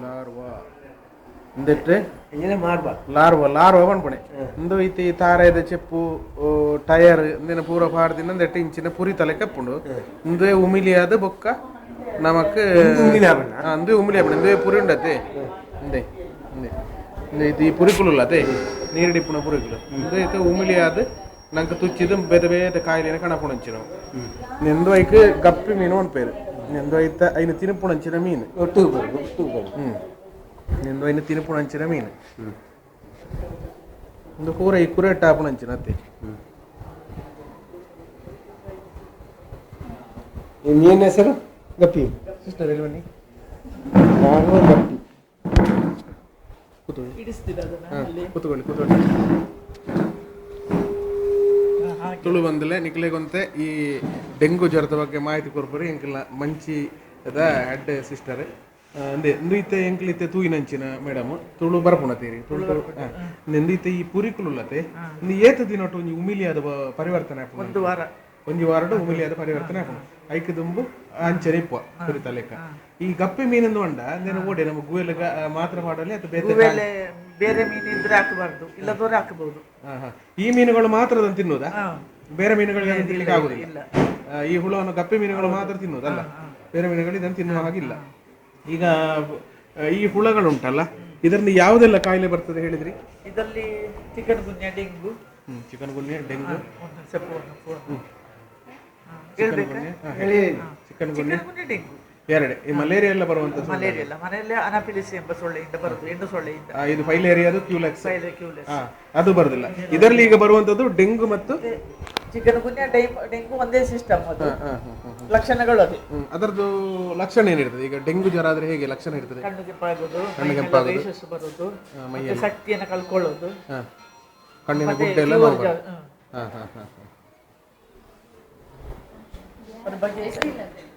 larva ಇಂದೆಟ್ರೆ ಇಂಜಿನ ಮಾರ್ಬ larva ಪನ್ಪುಣೆ ಇಂದು ಇತಿ ತಾರೆದ ಚೆಪ್ಪು tyre ಇಂದಿನ ಪೂರ ಪಾಡ್ದಿನ ಇಂದೆಟ್ಟ ಇಂಚಿನ ಪುರಿ ತಲೆ ಕಪ್ಪುಂಡು ಇಂದುವೆ ಉಮಿಲಿಯಾದ ಬೊಕ್ಕ ನಮಕ್ ಇಂದು ಉಮಿಲಿ ಆಪಣ ಇಂದುವೆ ಪುರಿ ಉಂಡತೆ ಇಂದೆ ಇಂದೆ ಇಂದೆ ಇದು ಈ ಪುರಿಕುಲು ಅದೇ ನೀರಿಡಿಪ್ಪುನ ಪುರಿಕುಲು ಇಂದು ಐತೆ ಉಮಿಲಿಯಾದ ನಂಗೆ ತುಚ್ಚಿದು ಬೇರೆ ಬೇರೆ ಕಾಯಿಲೆನ ಕಣಪುಣಂಚಿ ನಾವು ನೆಂದು ಐಕ್ ಗಪ್ಪಿ ಮೀನು ಅನ್ಪೇರು ನೆಂದು ಐತ ಐನ ತಿನುಪುಣಂಚಿನ ಮೀನು ಒಟ್ಟು ನೆಂದು ಐನ ತಿನುಪುಣಂಚಿನ ಮೀನು ಒಂದು ಕೂರ ಈ ಕುರೆ ಟಾಪುಣಂಚಿನ ಅತ್ತೆ ಮೀನ ಹೆಸರು ಗಪ್ಪಿ ಸಿಸ್ಟರ್ ಎಲ್ಲಿ ಬನ್ನಿ ಗಪ್ಪಿ ಕೂತ್ಕೊಳ್ಳಿ ತುಳು ಬಂದಲೆ ನಿಕ್ಲೆಗೊಂತೆ ಈ ಡೆಂಗು ಜ್ವರದ ಬಗ್ಗೆ ಮಾಹಿತಿ ಕೊರ್ಪರಿ ಎಂಕಲ್ನ ಮಂಚಿ ಹೆಡ್ ಸಿಸ್ಟರ್ ಅಂದೆ ಇಂದು ಎಂಕ್ಲಿತ್ತೆ ತೂಯಿನಂಚಿನ ಮೇಡಮ್ ತುಳು ಬರ್ಪುಣತೀರಿ ತುಳು ಇಂದು ಈ ಪುರಿಕುಲುಲ್ಲತೆ ಇಂದು ಏತ ದಿನೊಟ್ಟು ಒಂಜಿ ಉಮಿಲಿಯಾದ ಪರಿವರ್ತನೆ ಒಂಜಿ ವಾರಡ್ ಉಮಿಲಿಯಾದ ಪರಿವರ್ತನೆ ಆಪುಂಡು ಐಕ್ ದುಂಬು ಅಂಚನೆ ಇಪ್ಪ ಪುರಿತ ಲೆಕ್ಕ ಈ ಗಪ್ಪೆ ಮೀನಂದು ಅಂಡ ಅಂದೇನ ಓಡೆ ನಮ್ಮ ಗುವೆಲ ಮಾತ್ರ ಮಾಡಲಿ ಅಥವಾ ಬೇರೆ ಮೀನು ಇದ್ರೆ ಹಾಕಬಾರ್ದು ಇಲ್ಲದವ್ರೆ ಹಾಕಬಹುದು ಈ ಮೀನುಗಳು ಮಾತ್ರ ತಿನ್ನೋದಾ ಬೇರೆ ಮೀನುಗಳಿಗೆ ತಿನ್ಲಿಕ್ಕೆ ಆಗುದಿಲ್ಲ ಈ ಹುಳವನ್ನು ಗಪ್ಪೆ ಮೀನುಗಳು ಮಾತ್ರ ತಿನ್ನೋದಲ್ಲ ಬೇರೆ ಮೀನುಗಳು ಇದನ್ನು ತಿನ್ನುವ ಹಾಗಿಲ್ಲ ಈಗ ಈ ಹುಳಗಳುಂಟಲ್ಲ ಇದರಿಂದ ಯಾವುದೆಲ್ಲ ಕಾಯಿಲೆ ಬರ್ತದೆ ಹೇಳಿದ್ರಿ ಇದರಲ್ಲಿ ಚಿಕನ್ ಗುನ್ಯಾ ಡೆಂಗು ಚಿಕನ್ ಗುನ್ಯಾ ಡೆಂಗು ಎರಡೇ ಈ ಮಲೇರಿಯಾ ಎಲ್ಲ ಬರುವಂತ ಮಲೇರಿಯಾ ಮನೆಯಲ್ಲಿ ಅನಾಫಿಲಿಸ್ ಎಂಬ ಸೊಳ್ಳೆಯಿಂದ ಬರುದು ಹೆಣ್ಣು ಸೊಳ್ಳೆಯಿಂದ ಇದು ಫೈಲೇರಿಯಾದು ಕ್ಯೂಲೆಕ್ಸ್ ಅದು ಬರುದಿಲ್ಲ ಇದರಲ್ಲಿ ಈಗ ಬರುವಂತದ್ದು ಡೆಂಗು ಮತ್ತು ಚಿಕನ್ ಗುನ್ಯಾ ಡೆಂಗು ಒಂದೇ ಸಿಸ್ಟಮ್ ಅದು ಲಕ್ಷಣಗಳು ಅದೇ ಅದರದ್ದು ಲಕ್ಷಣ ಏನಿರ್ತದೆ ಈಗ ಡೆಂಗು ಜ್ವರ ಆದ್ರೆ ಹೇಗೆ ಲಕ್ಷಣ ಇರ್ತದೆ ಕಣ್ಣು ಕೆಂಪಾಗೋದು ಬರುದು ಶಕ್ತಿಯನ್ನು ಕಳ್ಕೊಳ್ಳೋದು ಕಣ್ಣಿನ ಗುಡ್ಡೆ ಎಲ್ಲ ಅದ್ರ ಬಗ್ಗೆ